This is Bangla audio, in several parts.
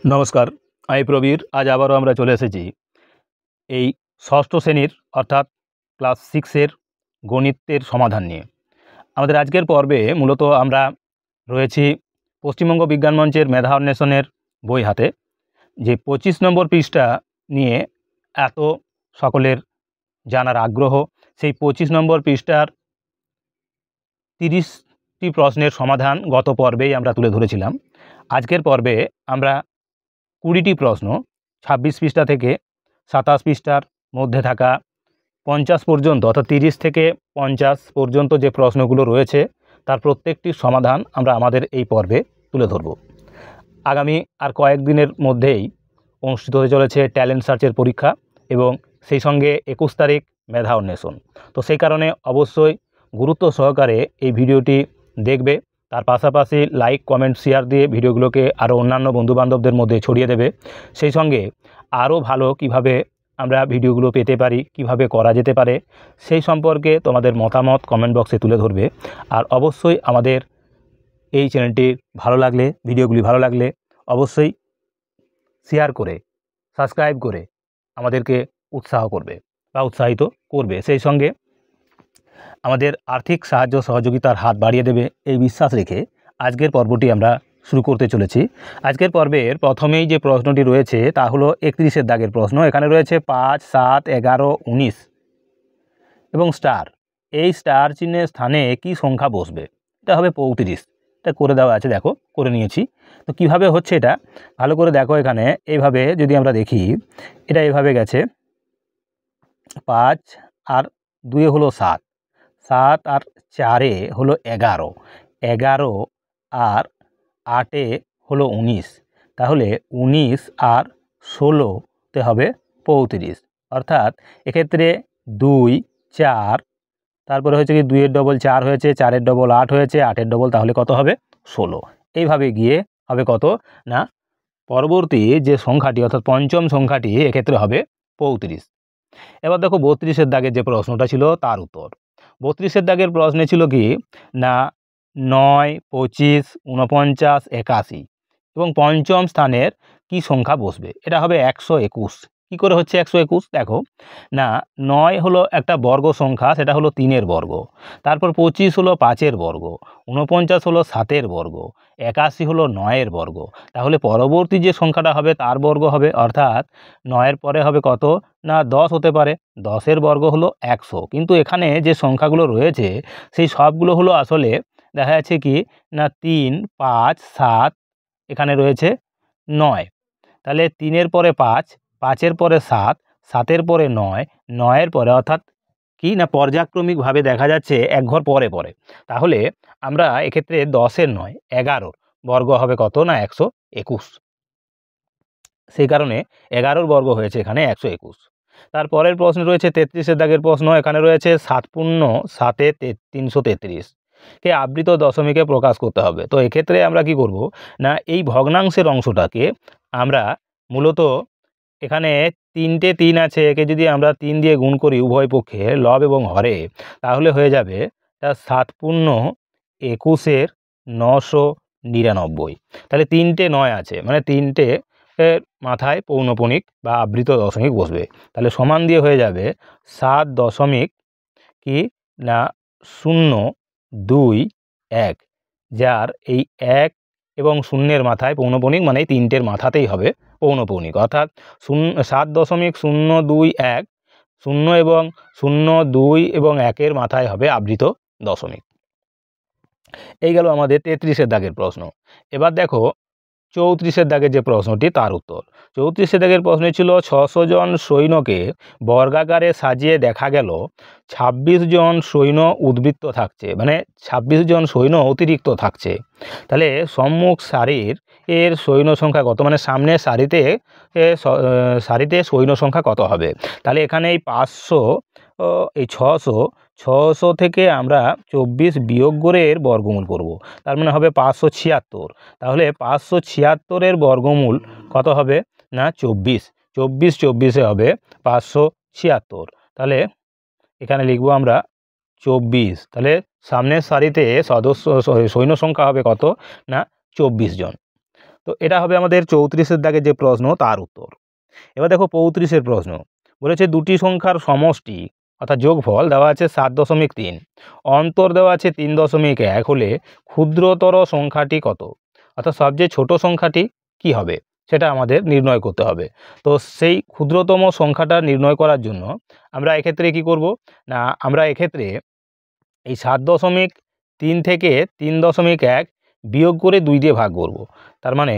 নমস্কার, আমি প্রবীর। আজ আবারও আমরা চলে এসেছি এই ষষ্ঠ শ্রেণীর অর্থাৎ ক্লাস 6-এর গণিতের সমাধান নিয়ে। আমাদের আজকের পর্বে মূলত আমরা রয়েছি পশ্চিমবঙ্গ বিজ্ঞান মঞ্চের মেধা অন্বেষণের বই হাতে। যে 25 নম্বর পৃষ্ঠা নিয়ে এত সকলের জানার আগ্রহ, সেই 25 নম্বর পৃষ্ঠার 30টি প্রশ্নের সমাধান গত পর্বেই আমরা তুলে ধরেছিলাম। আজকের পর্বে আমরা 20টি প্রশ্ন 26 পৃষ্ঠা থেকে 27 পৃষ্ঠার মধ্যে থাকা 50 পর্যন্ত, অর্থাৎ 30 থেকে 50 পর্যন্ত যে প্রশ্নগুলো রয়েছে তার প্রত্যেকটির সমাধান আমরা আমাদের এই পর্বে তুলে ধরব। আগামী আর কয়েকদিনের মধ্যেই অনুষ্ঠিত হতে চলেছে ট্যালেন্ট সার্চের পরীক্ষা এবং সেই সঙ্গে 21 তারিখ মেধা অন্বেষণ। তো সেই কারণে অবশ্যই গুরুত্ব সহকারে এই ভিডিওটি দেখবে। তার পাশাপাশি লাইক, কমেন্ট, শেয়ার দিয়ে ভিডিওগুলোকে আরও অন্যান্য বন্ধুবান্ধবদের মধ্যে ছড়িয়ে দেবে। সেই সঙ্গে আরও ভালো কিভাবে আমরা ভিডিওগুলো পেতে পারি, কিভাবে করা যেতে পারে, সেই সম্পর্কে তোমাদের মতামত কমেন্ট বক্সে তুলে ধরবে। আর অবশ্যই আমাদের এই চ্যানেলটি ভালো লাগলে, ভিডিওগুলি ভালো লাগলে অবশ্যই শেয়ার করে, সাবস্ক্রাইব করে আমাদেরকে উৎসাহ করবে বা উৎসাহিত করবে। সেই সঙ্গে আমাদের আর্থিক সাহায্য সহযোগিতার হাত বাড়িয়ে দেবে এই বিশ্বাস রেখে আজকের পর্বটি আমরা শুরু করতে চলেছি। আজকের পর্বের প্রথমেই যে প্রশ্নটি রয়েছে তা হলো 31-এর দাগের প্রশ্ন। এখানে রয়েছে 5, 7, 11, 19 এবং স্টার। এই স্টার চিহ্নের স্থানে কি সংখ্যা বসবে? এটা হবে 35। এটা করে দেওয়া আছে, দেখো করে নিয়েছি। তো কিভাবে হচ্ছে এটা ভালো করে দেখো। এখানে এইভাবে যদি আমরা দেখি, এটা এইভাবে গেছে, 5 আর 2 হলো 7, 7 আর 4 হলো 11, 11 আর 8 হলো 19। তাহলে 19 আর 16তে হবে 35। অর্থাৎ এক্ষেত্রে 2, 4, তারপরে হচ্ছে কি 2-এর ডবল 4 হয়েছে, 4-এর ডবল 8 হয়েছে, 8-এর ডবল তাহলে কত হবে? 16। এইভাবে গিয়ে হবে কত না, পরবর্তী যে সংখ্যাটি অর্থাৎ পঞ্চম সংখ্যাটি এক্ষেত্রে হবে 35। এবার দেখো 32-এর দাগের যে প্রশ্নটা ছিল তার উত্তর। 32-এর দাগের প্রশ্নে ছিল কি না 9, 25, 49, 81 এবং পঞ্চম স্থানের কি সংখ্যা বসবে? এটা হবে 121। কি করে হচ্ছে 121? দেখো না, 9 হলো একটা বর্গ সংখ্যা, সেটা হলো 3-এর বর্গ। তারপর 25 হলো 5-এর বর্গ, 49 হলো 7-এর বর্গ, 81 হলো 9-এর বর্গ। তাহলে পরবর্তী যে সংখ্যাটা হবে তার বর্গ হবে, অর্থাৎ 9-এর পরে হবে কত না 10 হতে পারে। 10-এর বর্গ হলো 100। কিন্তু এখানে যে সংখ্যাগুলো রয়েছে সেই সবগুলো হলো আসলে দেখা যাচ্ছে কি না 3, 5, 7, এখানে রয়েছে 9। তাহলে 3-এর পরে 5, 5-এর পরে 7, 7-এর পরে 9, 9-এর পরে অর্থাৎ কি না পর্যায়ক্রমিকভাবে দেখা যাচ্ছে এক ঘর পরে পরে। তাহলে আমরা এক্ষেত্রে 10-এর নয় 11-র বর্গ হবে কত না 121। সেই কারণে 11-র বর্গ হয়েছে এখানে 121। তারপরের প্রশ্ন রয়েছে 33-এর দাগের প্রশ্ন। এখানে রয়েছে 7 পূর্ণ 7-এ 333 কে আবৃত দশমিকে প্রকাশ করতে হবে। তো এক্ষেত্রে আমরা কি করব না, এই ভগ্নাংশের অংশটাকে আমরা মূলত এখানে 3টে 3 আছে, একে যদি আমরা 3 দিয়ে গুণ করি উভয় পক্ষে লব এবং হরে, তাহলে হয়ে যাবে 7 পূর্ণ 21-এর 999। তাহলে 3টে 9 আছে, মানে 3টে মাথায় পৌনঃপুনিক বা আবৃত দশমিক বসবে। তাহলে সমান দিয়ে হয়ে যাবে 7 দশমিক কি না 021, যার এই 1 এবং 0-এর মাথায় পৌনঃপুনিক, মানে এই 3টের মাথাতেই হবে পৌনঃপুনিক। অর্থাৎ 7.021, 0 এবং 0, 2 এবং 1-এর মাথায় হবে আবৃত দশমিক। এই গেল আমাদের 33-এর দাগের প্রশ্ন। এবার দেখো 34-এর দাগের যে প্রশ্নটি তার উত্তর। 34-এর দাগের প্রশ্ন ছিল 600 জন সৈন্যকে বর্গাকারে সাজিয়ে দেখা গেল 26 জন সৈন্য উদ্বৃত্ত থাকছে, মানে 26 জন সৈন্য অতিরিক্ত থাকছে। তাহলে সম্মুখ সারির এর সৈন্য সংখ্যা কত, মানে সামনের সারিতে সৈন্য সংখ্যা কত হবে? তাহলে এখানে এই 500, এই 600 থেকে আমরা 24 বিয়োগ করে এর বর্গমূল করব, তার মানে হবে 576। তাহলে 576-এর বর্গমূল কত হবে না 24। 24 হবে 576। তাহলে এখানে লিখব আমরা 24। তাহলে সামনের সারিতে সৈন্য সংখ্যা হবে কত না 24 জন। তো এটা হবে আমাদের 34-এর দাগের যে প্রশ্ন তার উত্তর। এবার দেখো 35-এর প্রশ্ন বলেছে দুটি সংখ্যার সমষ্টি অর্থাৎ যোগফল দেওয়া আছে 7.3, অন্তর দেওয়া আছে 3.1 হলে ক্ষুদ্রতর সংখ্যাটি কত, অর্থাৎ সবচেয়ে ছোট সংখ্যাটি কি হবে সেটা আমাদের নির্ণয় করতে হবে। তো সেই ক্ষুদ্রতম সংখ্যাটা নির্ণয় করার জন্য আমরা এক্ষেত্রে কি করব না, আমরা এক্ষেত্রে এই 7.3 থেকে 3.1 বিয়োগ করে 2 দিয়ে ভাগ করব। তার মানে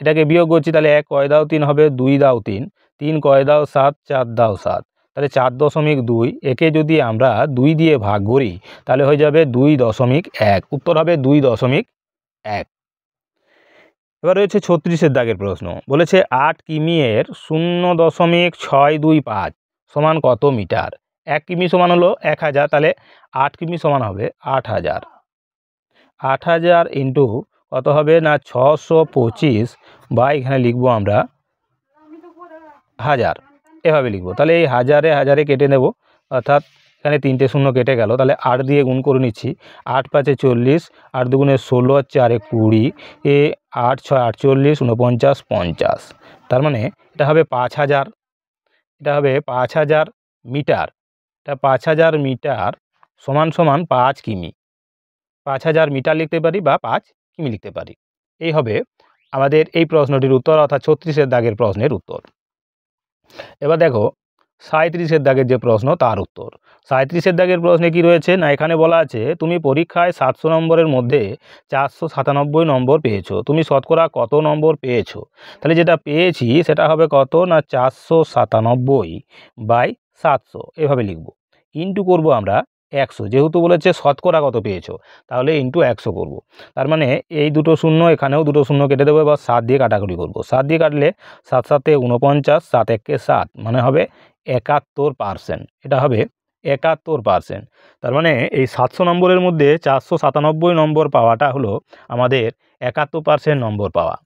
এটাকে বিয়োগ করছি, তাহলে 1 কয় দাও 3 হবে, 2 দাও 3, 3 কয় দাও 7, 4 দাও 7, তাহলে 4.2, একে যদি আমরা 2 দিয়ে ভাগ করি তাহলে হয়ে যাবে 2.1, উত্তর হবে 2.1। এবার রয়েছে 36-এর দাগের প্রশ্ন বলেছে 8 কিমি এর 0.625 সমান কত মিটার। 1 কিমি সমান হলো 1000, তাহলে 8 কিমি সমান হবে 8000। 8000 ইন্টু কত হবে না 625 বা এখানে লিখবো আমরা 1000, এভাবে লিখবো। তাহলে এই হাজারে হাজারে কেটে নেব, অর্থাৎ এখানে 3টে শূন্য কেটে গেল, তাহলে 8 দিয়ে গুণ করে নিচ্ছি। 8 5 40, 8 দুগুণে 16, 4 20, 8 6 48, 49 50। তার মানে এটা হবে 5000, এটা হবে 5000 মিটার। এটা 5000 মিটার সমান সমান 5 কিমি। 5000 মিটার লিখতে পারি বা 5 কিমি লিখতে পারি। এই হবে আমাদের এই প্রশ্নটির উত্তর, অর্থাৎ 36-এর দাগের প্রশ্নের উত্তর। এবার দেখো 37-এর দাগের যে প্রশ্ন তার উত্তর। 37-এর দাগের প্রশ্নে কি রয়েছে না, এখানে বলা আছে তুমি পরীক্ষায় 700 নম্বরের মধ্যে 497 নম্বর পেয়েছো, তুমি শতকরা কত নম্বর পেয়েছো। তাহলে যেটা পেয়েছি সেটা হবে কত না 497/700, এভাবে লিখব। ইন্টু করব আমরা 100, যেহেতু বলেছে শতকরা কত পেয়েছো তাহলে ইন্টু 100 করব। তার মানে এই দুটো শূন্য, এখানেও দুটো শূন্য কেটে দেবো, এবার 7 দিয়ে কাটাকুটি করব। 7 দিয়ে কাটলে 7 7 49, 7 1 7, মানে হবে 71%। এটা হবে 71%। তার মানে এই 700 নম্বরের মধ্যে 497 নম্বর পাওয়াটা হলো আমাদের 71% নম্বর পাওয়া।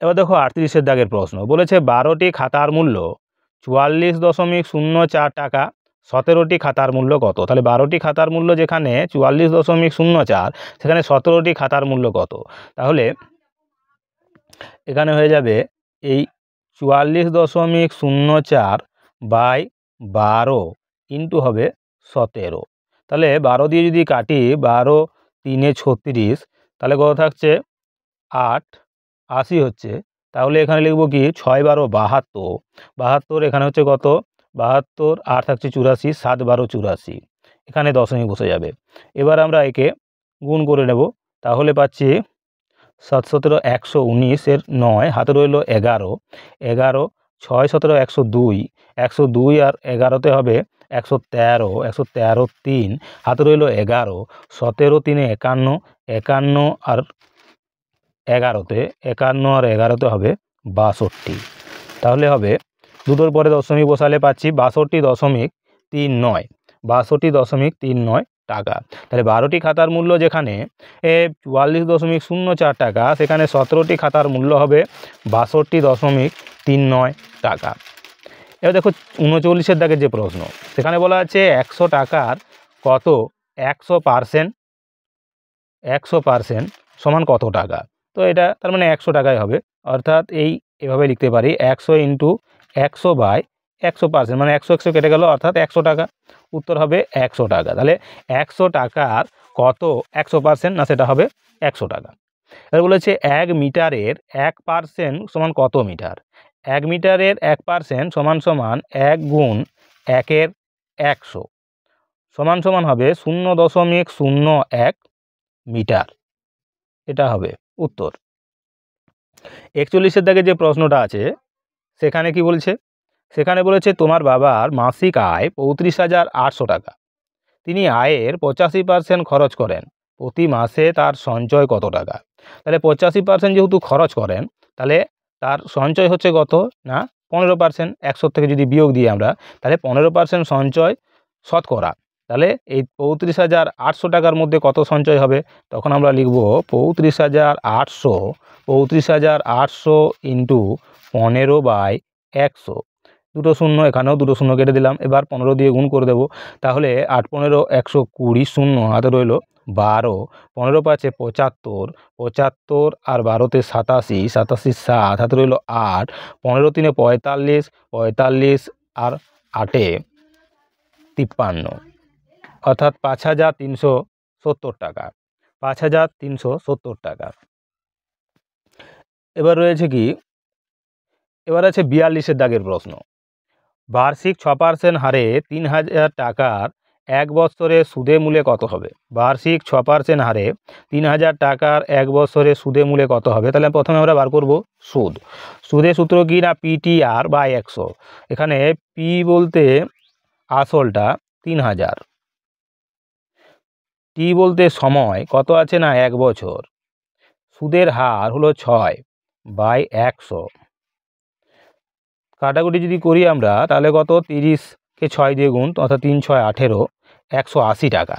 এবার দেখো 38-এর দাগের প্রশ্ন বলেছে 12টি খাতার মূল্য 44.04 টাকা, 17টি খাতার মূল্য কত। তাহলে 12টি খাতার মূল্য যেখানে 44.04, সেখানে 17টি খাতার মূল্য কত। তাহলে এখানে হয়ে যাবে এই 44.04/12 ইন্টু হবে 17। তাহলে 12 দিয়ে যদি কাটি, 12 3 36, তাহলে কত থাকছে 8 80 হচ্ছে। তাহলে এখানে লিখব কি 6 12 72, 72 এখানে হচ্ছে কত 72, 8 থাকছে 84, 7 12 84, এখানে দশমিক বসে যাবে। এবার আমরা একে গুণ করে নেব, তাহলে পাচ্ছি 7 17 119 এর 9, হাতে রইল 11, 11 6 17 102, 102 আর 11তে হবে 113, 113 3, হাতে রইল 11, 17 3 51, 51 আর 11তে 51 আর 11তে হবে 62। তাহলে হবে দুটোর পরে দশমিক বসালে পাচ্ছি 62.39, 62.39 টাকা। তাহলে 12টি খাতার মূল্য যেখানে 44.04 টাকা, সেখানে 17টি খাতার মূল্য হবে 62.39 টাকা। এবার দেখো 39-এর দাগের যে প্রশ্ন, সেখানে বলা আছে 100 টাকার কত 100%, 100% সমান কত টাকা। তো এটা তার মানে 100 টাকাই হবে, অর্থাৎ এভাবে লিখতে পারি 100 ইন্টু 100/100%, মানে 100 100 কেটে গেল, অর্থাৎ 100 টাকা। উত্তর হবে 100 টাকা। তাহলে 100 টাকার কত 100% না, সেটা হবে 100 টাকা। এবার বলেছে 1 মিটারের 1% সমান কত মিটার। 1 মিটারের 1% সমান সমান 1 গুণ 1 এর 100 সমান সমান হবে 0.01 মিটার। এটা হবে উত্তর। 41-এর দাগে যে প্রশ্নটা আছে সেখানে কি বলছে, সেখানে বলেছে তোমার বাবার মাসিক আয় 35,800 টাকা, তিনি আয়ের 85% খরচ করেন, প্রতি মাসে তার সঞ্চয় কত টাকা। তাহলে 85% যেহেতু খরচ করেন, তাহলে তার সঞ্চয় হচ্ছে কত না 15%। 100 থেকে যদি বিয়োগ দিই আমরা, তাহলে 15% সঞ্চয় শতকরা। তাহলে এই 35,800 টাকার মধ্যে কত সঞ্চয় হবে, তখন আমরা লিখব 35,800 ইন্টু 15/100, দুটো শূন্য, এখানেও দুটো শূন্য কেটে দিলাম। এবার 15 দিয়ে গুণ করে দেবো, তাহলে 8 15 120, শূন্য হাতে রইল 12, 15 পাঁচে 75, 75 আর 12তে 87, 87 7 হাতে রইল 8, 15 3 45, 45 আর 8 53, অর্থাৎ 5370 টাকা, 5370 টাকা। এবার রয়েছে কি, এবার আছে 42-এর দাগের প্রশ্ন। বার্ষিক 6% হারে 3000 টাকার 1 বছরে সুদে মূলে কত হবে? বার্ষিক 6% হারে 3000 টাকার 1 বছরে সুদে মূলে কত হবে? তাহলে প্রথমে আমরা বার করব সুদ। সুদের সূত্র কি না PTR বাই 100। এখানে পি বলতে আসলটা 3000, টি বলতে সময় কত আছে না 1 বছর, সুদের হার হলো 6 বাই 100। কাটাকুটি যদি করি আমরা তাহলে কত, 30কে 6 দিয়ে গুণ, অর্থাৎ 3 6 18, 180 টাকা।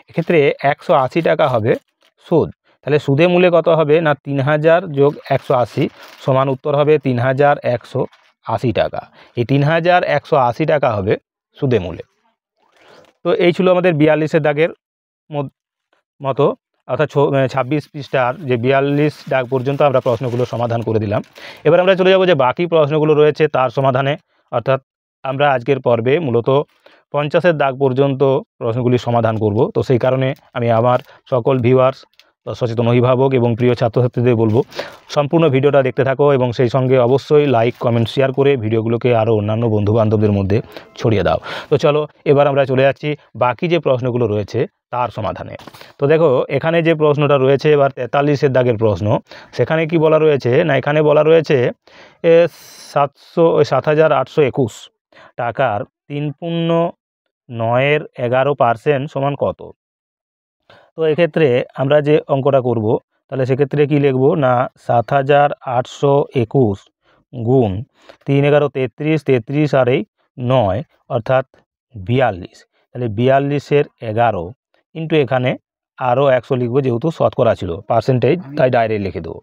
এক্ষেত্রে 180 টাকা হবে সুদ। তাহলে সুদে মূলে কত হবে না 3000 যোগ 180 সমান উত্তর হবে 3180 টাকা। এই 3180 টাকা হবে সুদে মূলে। তো এই ছিল আমাদের 42-এর দাগের মতো, অর্থাৎ 26 পৃষ্ঠার যে 42 দাগ পর্যন্ত আমরা প্রশ্নগুলো সমাধান করে দিলাম। এবার আমরা চলে যাব যে বাকি প্রশ্নগুলো রয়েছে তার সমাধানে, অর্থাৎ আমরা আজকের পর্বে মূলত 50-এর দাগ পর্যন্ত প্রশ্নগুলি সমাধান করব। তো সেই কারণে আমি আমার সকল ভিউয়ার্স, সচেতন অভিভাবক এবং প্রিয় ছাত্রছাত্রীদের বলবো সম্পূর্ণ ভিডিওটা দেখতে থাকো এবং সেই সঙ্গে অবশ্যই লাইক কমেন্ট শেয়ার করে ভিডিওগুলোকে আরও অন্যান্য বন্ধুবান্ধবদের মধ্যে ছড়িয়ে দাও। তো চলো এবার আমরা চলে যাচ্ছি বাকি যে প্রশ্নগুলো রয়েছে তার সমাধানে। তো দেখো এখানে যে প্রশ্নটা রয়েছে এবার 43-এর দাগের প্রশ্ন, সেখানে কি বলা রয়েছে না, এখানে বলা রয়েছে 7821 টাকার 3.9 সমান কত? তো এক্ষেত্রে আমরা যে অঙ্কটা করব তাহলে সেক্ষেত্রে কি লিখব না 7821 গুণ 3 11 33, 33 আর 9 অর্থাৎ 42। তাহলে 42-এর 11 ইন্টু এখানে আরও 100 লিখব, যেহেতু শতকরা ছিল পার্সেন্টেজ তাই ডাইরেক্ট লিখে দেবো।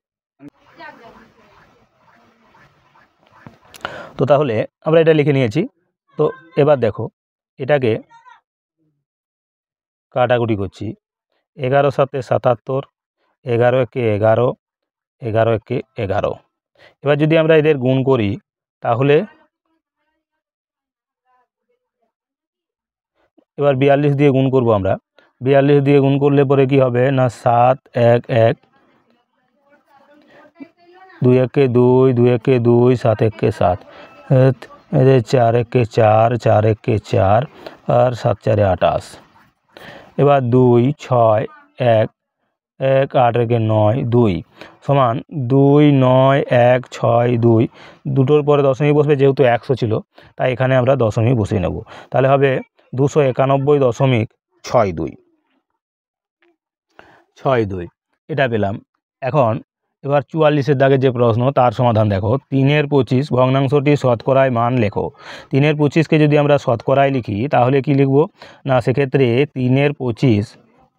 তো তাহলে আমরা এটা লিখে নিয়েছি। তো এবার দেখো এটাকে কাটাকুটি করছি, 11 7 77, 11 একে 11, 11 একে 11। এবার যদি আমরা এদের গুণ করি তাহলে এবার 42 দিয়ে গুণ করব আমরা। 42 দিয়ে গুণ করলে পরে কি হবে না 7 1 1, 2 একে 2, 2 একে 2, 7 একে 7, 4 একে 4, 4 একে 4 আর 7 4 28। এবার 2 6 1 1 8 একে 9 2 সমান 2 9 1 6 2, দুটোর পরে দশমিক বসবে, যেহেতু 100 ছিল তাই এখানে আমরা দশমিক বসিয়ে নেব। তাহলে হবে 291.62 এটা পেলাম। এখন এবার 44-এর দাগের যে প্রশ্ন তার সমাধান দেখো, 3-এর 25 ভগ্নাংশটি শতকরায় মান লেখো। 3-এর 25কে যদি আমরা শতকরায় লিখি তাহলে কি লিখব না, সেক্ষেত্রে 3-এর 25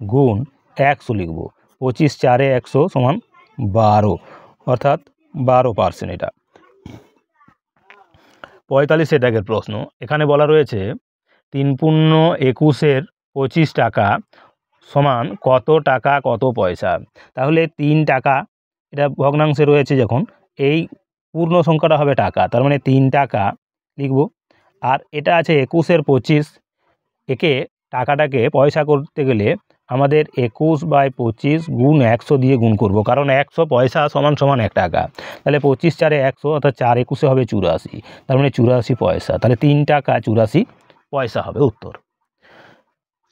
গুণ 100 লিখব। 25 4 100 সমান 12, অর্থাৎ 12%। এটা 45-এর দাগের প্রশ্ন, এখানে বলা রয়েছে 3.21 25 টাকা সমান কত টাকা কত পয়সা। তাহলে 3 টাকা এটা ভগ্নাংশে রয়েছে, যখন এই পূর্ণ সংখ্যাটা হবে টাকা, তার মানে 3 টাকা লিখব। আর এটা আছে 21-এর 25, একে টাকাটাকে পয়সা করতে গেলে আমাদের 21/25 গুণ 100 দিয়ে গুণ করব, কারণ 100 পয়সা সমান সমান 1 টাকা। তাহলে 25 4 100 অর্থাৎ 4 21 হবে 84, তার মানে 84 পয়সা। তাহলে 3 টাকা 84 পয়সা হবে উত্তর।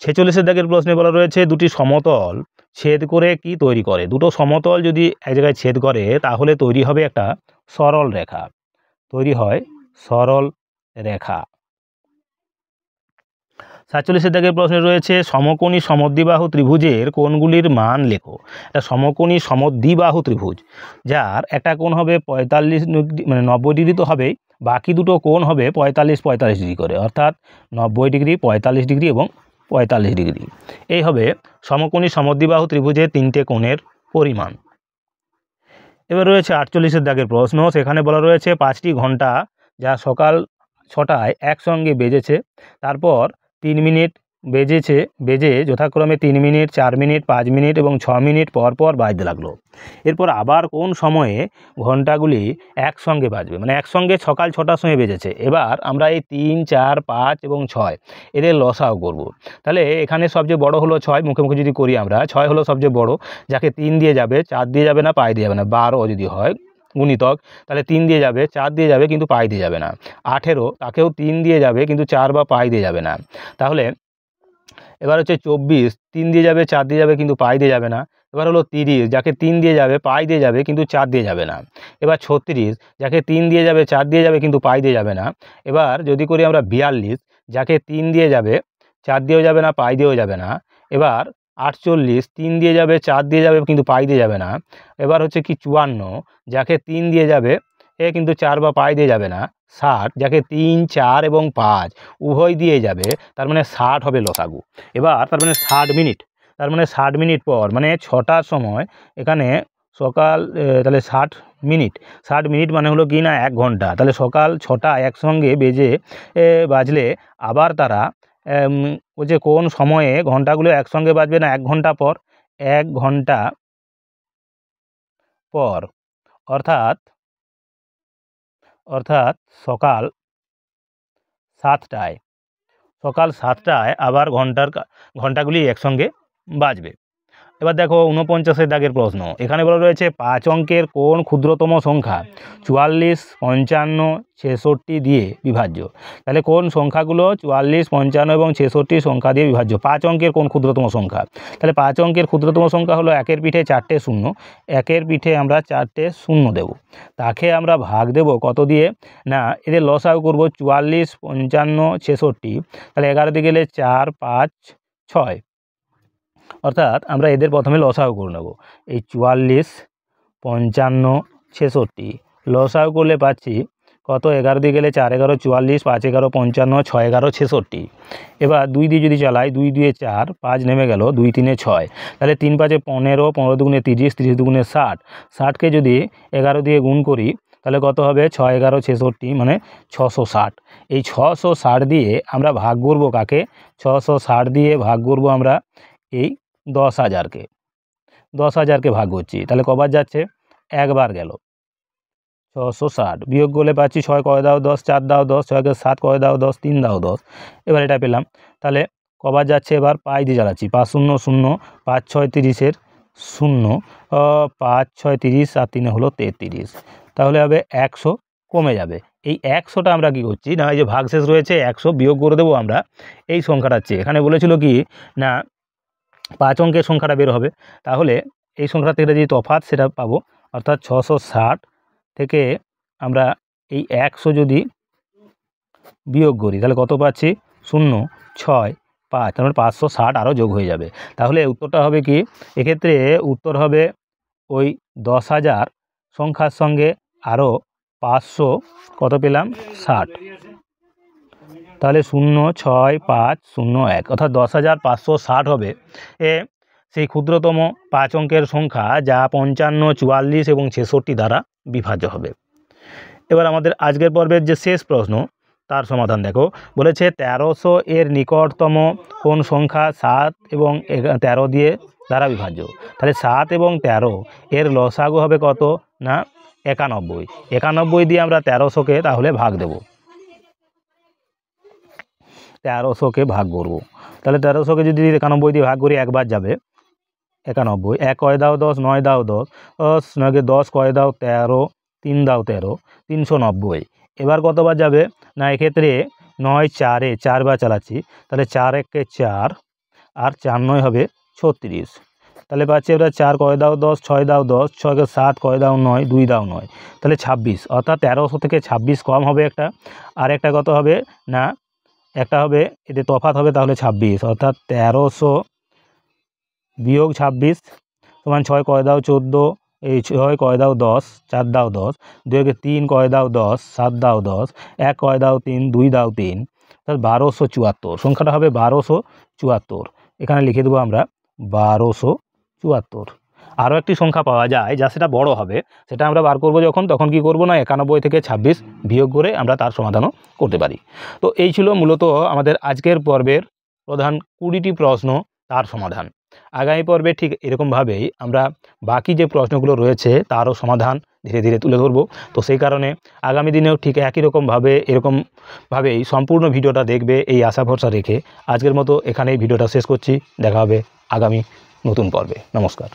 46-এর দাগের প্রশ্নে বলা রয়েছে দুটি সমতল ছেদ করে কি তৈরি করে? দুটো সমতল যদি এক জায়গায় ছেদ করে তাহলে তৈরি হবে একটা সরল রেখা, তৈরি হয় সরল রেখা। 47-এর দাগের প্রশ্নে রয়েছে সমকোণী সমদ্বিবাহু ত্রিভুজের কোণগুলির মান লেখো। একটা সমকোণী সমদ্বিবাহু ত্রিভুজ যার একটা কোণ হবে 45 মানে 90 ডিগ্রি তো হবেই, বাকি দুটো কোণ হবে 45 45 ডিগ্রি করে, অর্থাৎ 90 ডিগ্রি 45 ডিগ্রি এবং 45 ডিগ্রি। এই হবে সমকোণী সমদ্বিবাহু ত্রিভুজের 3টে কোণের পরিমাণ। এবার রয়েছে 48-এর দাগের প্রশ্ন, সেখানে বলা রয়েছে 5টি ঘন্টা যা সকাল 6টায় একসঙ্গে বেজেছে, তারপর 3 মিনিট বেজে যথাক্রমে 3 মিনিট, 4 মিনিট, 5 মিনিট এবং 6 মিনিট পর পর বাজতে লাগলো। এরপর আবার কোন সময়ে ঘন্টাগুলি একসঙ্গে বাজবে, মানে একসঙ্গে সকাল 6টার সময় বেজেছে। এবার আমরা এই 3, 4, 5 এবং 6 এদের লসাও করব। তাহলে এখানে সবচেয়ে বড় হলো 6, মুখে মুখে যদি করি আমরা, 6 হলো সবচেয়ে বড়, যাকে 3 দিয়ে যাবে, 4 দিয়ে যাবে না, পাই দিয়ে যাবে না। 12 যদি হয় গুণিতক, তাহলে 3 দিয়ে যাবে, 4 দিয়ে যাবে, কিন্তু পাই দিয়ে যাবে না। 18, তাকেও 3 দিয়ে যাবে, কিন্তু 4 বা পাই দিয়ে যাবে না। তাহলে এবার হচ্ছে 24, 3 দিয়ে যাবে, 4 দিয়ে যাবে, কিন্তু পাই দিয়ে যাবে না। এবার হলো 30, যাকে 3 দিয়ে যাবে, পাই দিয়ে যাবে, কিন্তু 4 দিয়ে যাবে না। এবার 36, যাকে 3 দিয়ে যাবে, 4 দিয়ে যাবে, কিন্তু পাই দিয়ে যাবে না। এবার যদি করি আমরা 42, যাকে 3 দিয়ে যাবে, 4 দিয়েও যাবে না, পাই দিয়েও যাবে না। এবার 48, 3 দিয়ে যাবে, 4 দিয়ে যাবে, কিন্তু পাই দিয়ে যাবে না। এবার হচ্ছে কি 54, যাকে 3 দিয়ে যাবে, কিন্তু 4 বা পাই দিয়ে যাবে না। 60, যাকে 3, 4 এবং 5 উভয় দিয়ে যাবে, তার মানে 60 হবে লসাগু। এবার তার মানে 60 মিনিট, তার মানে 60 মিনিট পর, মানে 6টার সময় এখানে সকাল, তাহলে 60 মিনিট, 60 মিনিট মানে হলো কি না 1 ঘন্টা। তাহলে সকাল 6টা একসঙ্গে বাজলে আবার তারা বলছে কোন সময়ে ঘন্টাগুলো একসঙ্গে বাজবে, না 1 ঘন্টা পর, 1 ঘন্টা পর, অর্থাৎ সকাল 7টায়, আবার ঘন্টাগুলি একসঙ্গে বাজবে। এবার দেখো 49 দাগের প্রশ্ন, এখানে বলা রয়েছে 5 অঙ্কের কোন ক্ষুদ্রতম সংখ্যা 44, 55, 66 দিয়ে বিভাজ্য। তাহলে কোন সংখ্যাগুলো 44, 55 এবং 66 সংখ্যা দিয়ে বিভাজ্য? 5 অঙ্কের কোন ক্ষুদ্রতম সংখ্যা? তাহলে 5 অঙ্কের ক্ষুদ্রতম সংখ্যা হলো 1-এর পিঠে 4টে শূন্য, 1-এর পিঠে আমরা 4টে শূন্য দেব, তাকে আমরা ভাগ দেব কত দিয়ে, না এদের লসাগু করব 44, 55, 66, তাহলে 11 দিয়ে গেলে 4, 5, 6, অর্থাৎ আমরা এদের প্রথমে লসাগু করে নেব। এই 44, 55, 66 লসাগু করলে পাচ্ছি কত, 11 দিয়ে গেলে 4, 11, 44, 5, 11, 55, 6, 11, 66। এবার 2 দিয়ে যদি চালাই, 2 দিয়ে 4, 5 নেমে গেল, 2, 3, 6, তাহলে 3, 5, 15, 15 দুগুণে 30, 30 দুগুণে 60, 60কে যদি 11 দিয়ে গুণ করি, তাহলে কত হবে, 6, 11, 66, মানে 660। এই 660 দিয়ে আমরা ভাগ করব কাকে, 660 দিয়ে ভাগ করব আমরা এই 10,000কে, 10,000কে ভাগ করছি, তাহলে কবার যাচ্ছে, একবার গেল। 660 বিয়োগ করলে পাচ্ছি 6 কয় দাও 10, 4 দাও 10, 6কে 7 কয় দাও 10, 3 দাও 10, এবার এটা পেলাম। তাহলে কবার যাচ্ছে, এবার পাই দিয়ে জ্বালাচ্ছি, 5 0 0, 5 6 30-এর 0, 5 6 30 আর 3 হলো 33, তাহলে হবে 100 কমে যাবে। এই 100টা আমরা কি করছি, না এই যে ভাগশেষ রয়েছে 100 বিয়োগ করে দেবো আমরা এই সংখ্যাটার চেয়ে। এখানে বলেছিল কি না 5 অঙ্কের সংখ্যাটা বের হবে, তাহলে এই সংখ্যা থেকে যে তফাৎ সেটা পাবো, অর্থাৎ 660 থেকে আমরা এই 100 যদি বিয়োগ করি, তাহলে কত পাচ্ছি, 0, 6, 5, তার মানে 560 আরও যোগ হয়ে যাবে। তাহলে উত্তরটা হবে কি, এক্ষেত্রে উত্তর হবে ওই 10,000 সংখ্যার সঙ্গে আরও 500 কত পেলাম, 60, তাহলে 0, 6, 5, 0, 1, অর্থাৎ 10,560 হবে সেই ক্ষুদ্রতম 5 অঙ্কের সংখ্যা, যা 55, 44 এবং 66 দ্বারা বিভাজ্য হবে। এবার আমাদের আজকের পর্বের যে শেষ প্রশ্ন, তার সমাধান দেখো। বলেছে 1300 এর নিকটতম কোন সংখ্যা 7 এবং 13 দিয়ে দ্বারা বিভাজ্য। তাহলে 7 এবং 13 এর লসাগু হবে কত, না 91, 91 দিয়ে আমরা 1300কে তাহলে ভাগ দেব, 1300কে ভাগ করব, তাহলে 1300কে যদি 91 দিয়ে ভাগ করি একবার যাবে, 91, 1 কয় দাও 10, 9 দাও 10, 9কে 10 কয় দাও 13, 3 দাও 13, 390। এবার কতবার যাবে, না এক্ষেত্রে 9 4-এ 4 বার চালাচ্ছি, তাহলে 4 1-কে 4 আর 4 9 হবে 36, তাহলে পাচ্ছি এবার 4 কয় দাও 10, 6 দাও 10, 6কে 7 কয় দাও 9, 2 দাও 9, তাহলে 26, অর্থাৎ 1300 থেকে 26 কম হবে একটা, আর একটা কত হবে, না একটা হবে এতে তফাৎ হবে, তাহলে 26, অর্থাৎ 1300 বিয়োগ 26 সমান 6 কয় দাও 14, এই 6 কয় দাও 10, 4 দাও 10, 2কে 3 কয় দাও 10, 7 দাও 10, 1 কয় দাও 3, 2 দাও 3, তাহলে 1274, সংখ্যাটা হবে 1274। এখানে লিখে দেবো আমরা 1274। আরও একটি সংখ্যা পাওয়া যায় যা সেটা বড় হবে, সেটা আমরা বার করব তখন কি করব, না 91 থেকে 26 বিয়োগ করে আমরা তার সমাধানও করতে পারি। তো এই ছিল মূলত আমাদের আজকের পর্বের প্রধান 20টি প্রশ্ন তার সমাধান। আগামী পর্বে ঠিক এরকমভাবেই আমরা বাকি যে প্রশ্নগুলো রয়েছে তারও সমাধান ধীরে ধীরে তুলে ধরব। তো সেই কারণে আগামী দিনেও ঠিক একই রকমভাবে এরকমভাবেই সম্পূর্ণ ভিডিওটা দেখবে এই আশা ভরসা রেখে আজকের মতো এখানেই ভিডিওটা শেষ করছি। দেখা হবে আগামী নতুন পর্বে। নমস্কার।